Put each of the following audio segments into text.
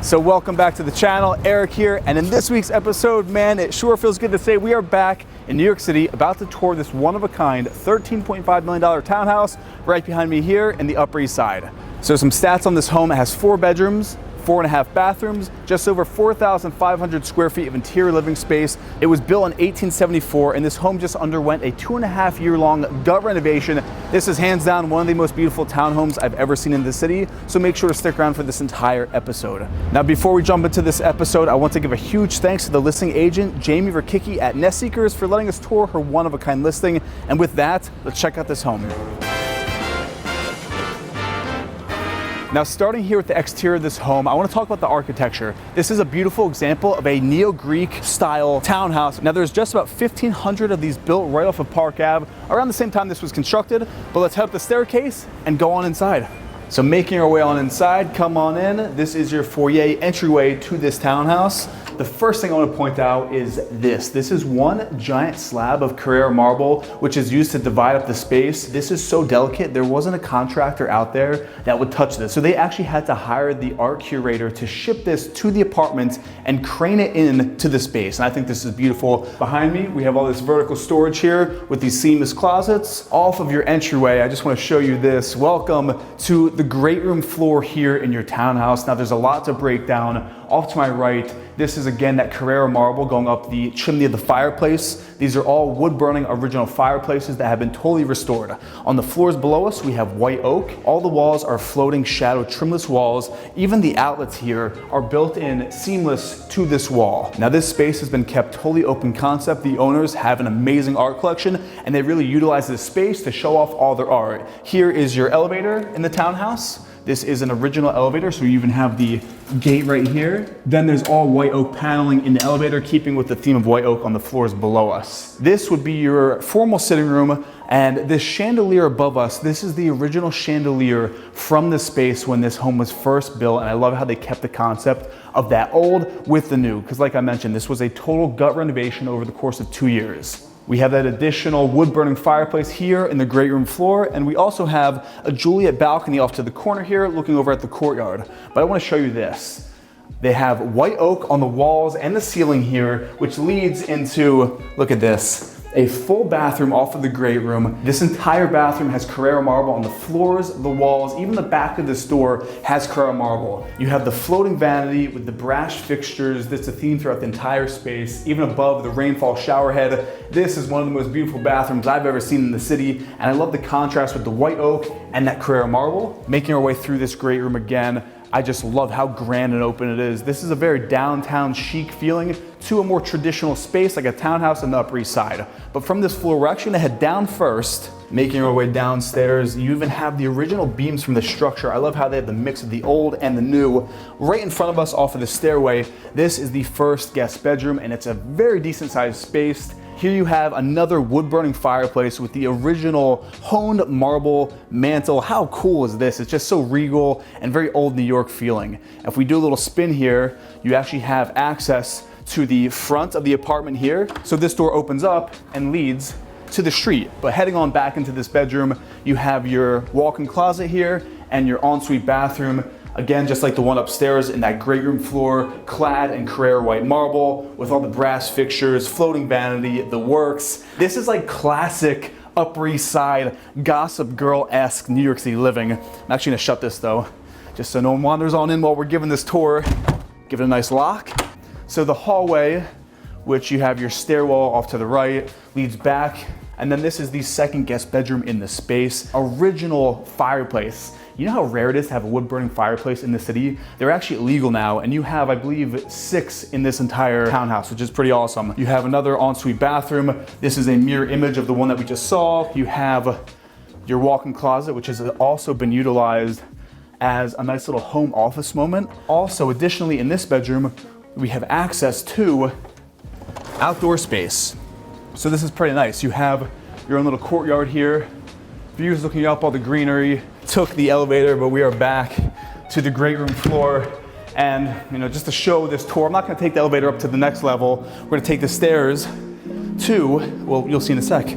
So welcome back to the channel, Eric here, and in this week's episode, man, it sure feels good to say we are back in New York City, about to tour this one-of-a-kind $13.5 million townhouse right behind me here in the Upper East Side. So some stats on this home: it has 4 bedrooms, 4.5 bathrooms, just over 4,500 square feet of interior living space. It was built in 1874, and this home just underwent a 2.5-year-long gut renovation. This is hands down one of the most beautiful townhomes I've ever seen in the city, so make sure to stick around for this entire episode. Now, before we jump into this episode, I want to give a huge thanks to the listing agent, Jaime Richichi at Nest Seekers, for letting us tour her one-of-a-kind listing. And with that, let's check out this home. Now, starting here with the exterior of this home, I want to talk about the architecture. This is a beautiful example of a neo-Greek style townhouse. Now, there's just about 1,500 of these built right off of Park Ave around the same time this was constructed, but let's head up the staircase and go on inside. So making our way on inside, come on in. This is your foyer entryway to this townhouse. The first thing I want to point out is this. This is one giant slab of Carrara marble, which is used to divide up the space. This is so delicate, there wasn't a contractor out there that would touch this. So they actually had to hire the art curator to ship this to the apartment and crane it in to the space. And I think this is beautiful. Behind me, we have all this vertical storage here with these seamless closets. Off of your entryway, I just want to show you this. Welcome to the great room floor here in your townhouse. Now, there's a lot to break down. Off to my right, this is again that Carrara marble going up the chimney of the fireplace. These are all wood-burning original fireplaces that have been totally restored. On the floors below us, we have white oak. All the walls are floating shadow trimless walls. Even the outlets here are built in seamless to this wall. Now, this space has been kept totally open concept. The owners have an amazing art collection, and they really utilize this space to show off all their art. Here is your elevator in the townhouse. This is an original elevator, so you even have the gate right here. Then there's all white oak paneling in the elevator, keeping with the theme of white oak on the floors below us. This would be your formal sitting room, and this chandelier above us, this is the original chandelier from the space when this home was first built, and I love how they kept the concept of that old with the new, because like I mentioned, this was a total gut renovation over the course of 2 years. We have that additional wood-burning fireplace here in the great room floor, and we also have a Juliet balcony off to the corner here, looking over at the courtyard. But I want to show you this. They have white oak on the walls and the ceiling here, which leads into, look at this, a full bathroom off of the great room. This entire bathroom has Carrara marble on the floors, the walls, even the back of this door has Carrara marble. You have the floating vanity with the brass fixtures. That's a theme throughout the entire space, even above the rainfall shower head. This is one of the most beautiful bathrooms I've ever seen in the city, and I love the contrast with the white oak and that Carrara marble. Making our way through this great room again, I just love how grand and open it is. This is a very downtown chic feeling to a more traditional space like a townhouse in the Upper East Side. But from this floor, we're actually gonna head down first. Making our way downstairs, you even have the original beams from the structure. I love how they have the mix of the old and the new. Right in front of us off of the stairway, this is the first guest bedroom, and it's a very decent sized space. Here you have another wood-burning fireplace with the original honed marble mantle. How cool is this? It's just so regal and very old New York feeling. If we do a little spin here, you actually have access to the front of the apartment here. So this door opens up and leads to the street. But heading on back into this bedroom, you have your walk-in closet here and your ensuite bathroom. Again, just like the one upstairs in that great room floor, clad in Carrara white marble with all the brass fixtures, floating vanity, the works. This is like classic Upper East Side Gossip Girl-esque New York City living. I'm actually gonna shut this though, just so no one wanders on in while we're giving this tour. Give it a nice lock. So the hallway, which you have your stairwell off to the right, leads back. And then this is the second guest bedroom in the space. Original fireplace. You know how rare it is to have a wood-burning fireplace in the city? They're actually illegal now, and you have, I believe, 6 in this entire townhouse, which is pretty awesome. You have another ensuite bathroom. This is a mirror image of the one that we just saw. You have your walk-in closet, which has also been utilized as a nice little home office moment. Also, additionally, in this bedroom, we have access to outdoor space. So this is pretty nice. You have your own little courtyard here. Views looking up, all the greenery. Took the elevator, but we are back to the great room floor. And just to show this tour, I'm not gonna take the elevator up to the next level. We're gonna take the stairs to, well, you'll see in a sec.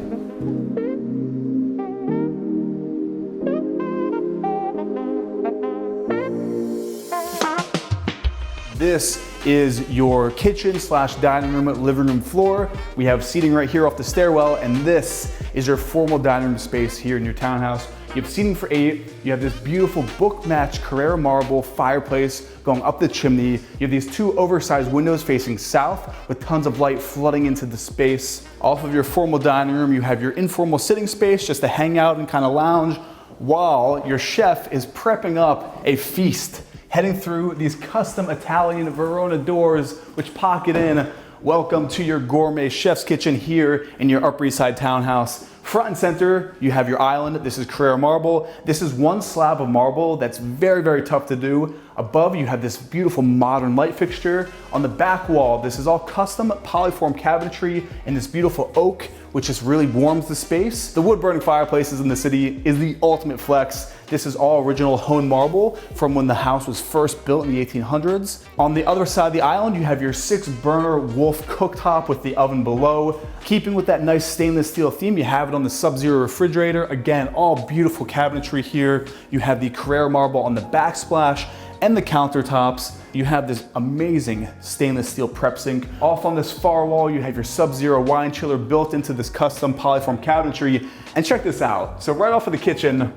This is your kitchen slash dining room, living room floor. We have seating right here off the stairwell, and this is your formal dining room space here in your townhouse. You have seating for 8. You have this beautiful book-matched Carrara marble fireplace going up the chimney. You have these 2 oversized windows facing south with tons of light flooding into the space. Off of your formal dining room, you have your informal sitting space just to hang out and kind of lounge while your chef is prepping up a feast. Heading through these custom Italian Verona doors which pocket in. Welcome to your gourmet chef's kitchen here in your Upper East Side townhouse. Front and center, you have your island. This is Carrara marble. This is one slab of marble that's very, very tough to do. Above, you have this beautiful modern light fixture. On the back wall, this is all custom polyform cabinetry in this beautiful oak, which just really warms the space. The wood-burning fireplaces in the city is the ultimate flex. This is all original honed marble from when the house was first built in the 1800s. On the other side of the island, you have your 6-burner Wolf cooktop with the oven below. Keeping with that nice stainless steel theme, you have it on the Sub-Zero refrigerator. Again, all beautiful cabinetry here. You have the Carrara marble on the backsplash and the countertops. You have this amazing stainless steel prep sink. Off on this far wall, you have your Sub-Zero wine chiller built into this custom polyform cabinetry. And check this out. So right off of the kitchen,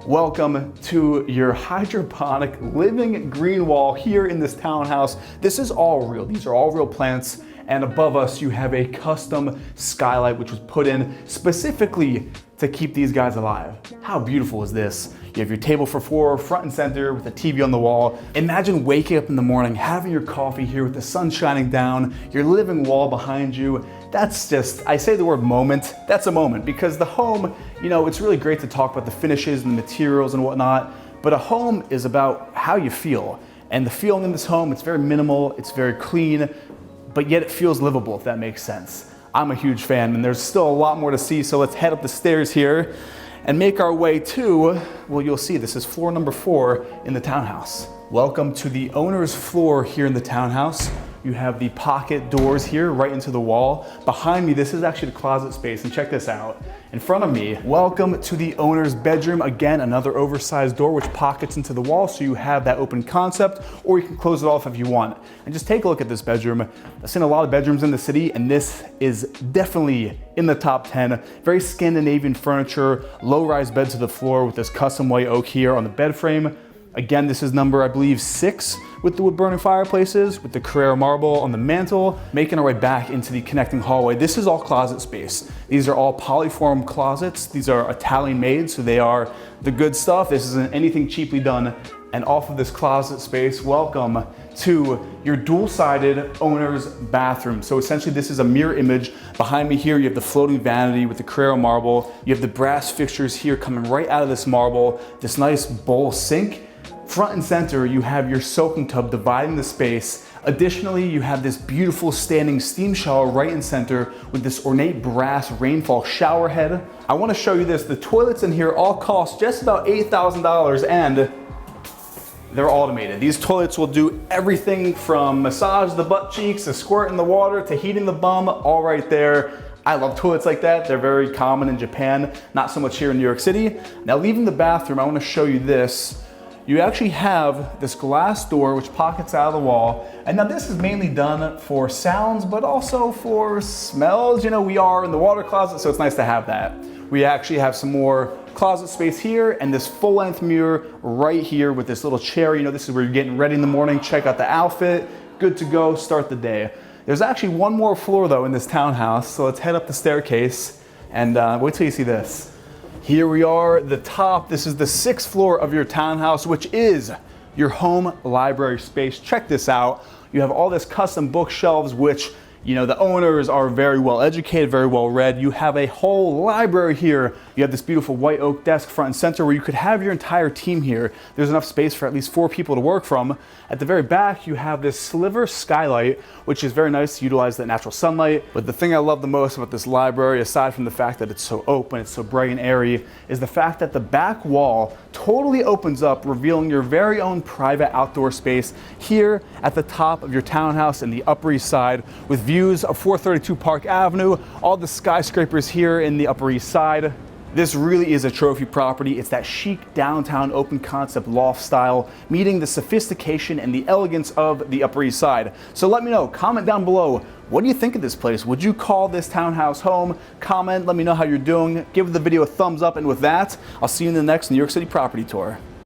welcome to your hydroponic living green wall here in this townhouse. This is all real. These are all real plants. And above us, you have a custom skylight, which was put in specifically to keep these guys alive. How beautiful is this? You have your table for 4, front and center with a TV on the wall. Imagine waking up in the morning, having your coffee here with the sun shining down, your living wall behind you. That's just, I say the word moment, that's a moment, because the home, you know, it's really great to talk about the finishes and the materials and whatnot, but a home is about how you feel. And the feeling in this home, it's very minimal, it's very clean, but yet it feels livable, if that makes sense. I'm a huge fan, and there's still a lot more to see, so let's head up the stairs here and make our way to, well, you'll see, this is floor number 4 in the townhouse. Welcome to the owner's floor here in the townhouse. You have the pocket doors here right into the wall. Behind me, this is actually the closet space, and check this out. In front of me, welcome to the owner's bedroom. Again, another oversized door which pockets into the wall, so you have that open concept, or you can close it off if you want. And just take a look at this bedroom. I've seen a lot of bedrooms in the city, and this is definitely in the top 10. Very Scandinavian furniture, low-rise bed to the floor with this custom white oak here on the bed frame. Again, this is number, I believe, 6 with the wood-burning fireplaces, with the Carrara marble on the mantle, making our way back into the connecting hallway. This is all closet space. These are all polyform closets. These are Italian made, so they are the good stuff. This isn't anything cheaply done. And off of this closet space, welcome to your dual-sided owner's bathroom. So essentially, this is a mirror image. Behind me here, you have the floating vanity with the Carrara marble. You have the brass fixtures here coming right out of this marble, this nice bowl sink. Front and center, you have your soaking tub dividing the space. Additionally, you have this beautiful standing steam shower right in center with this ornate brass rainfall shower head. I want to show you this. The toilets in here all cost just about $8,000, and they're automated. These toilets will do everything from massage the butt cheeks to squirting the water to heating the bum, all right there. I love toilets like that. They're very common in Japan, not so much here in New York City. Now, leaving the bathroom, I want to show you this. You actually have this glass door which pockets out of the wall. And now this is mainly done for sounds, but also for smells. You know, we are in the water closet, so it's nice to have that. We actually have some more closet space here and this full-length mirror right here with this little chair. You know, this is where you're getting ready in the morning, check out the outfit, good to go, start the day. There's actually one more floor though in this townhouse, so let's head up the staircase and wait till you see this. Here we are, the top. This is the 6th floor of your townhouse, which is your home library space. Check this out. You have all this custom bookshelves, which, you know, the owners are very well educated, very well read. You have a whole library here. You have this beautiful white oak desk front and center where you could have your entire team here. There's enough space for at least 4 people to work from. At the very back, you have this sliver skylight, which is very nice to utilize that natural sunlight. But the thing I love the most about this library, aside from the fact that it's so open, it's so bright and airy, is the fact that the back wall totally opens up, revealing your very own private outdoor space here at the top of your townhouse in the Upper East Side, with views of 432 Park Avenue, all the skyscrapers here in the Upper East Side. This really is a trophy property. It's that chic downtown open concept loft style, meeting the sophistication and the elegance of the Upper East Side. So let me know, comment down below, what do you think of this place? Would you call this townhouse home? Comment, let me know how you're doing. Give the video a thumbs up, and with that, I'll see you in the next New York City property tour.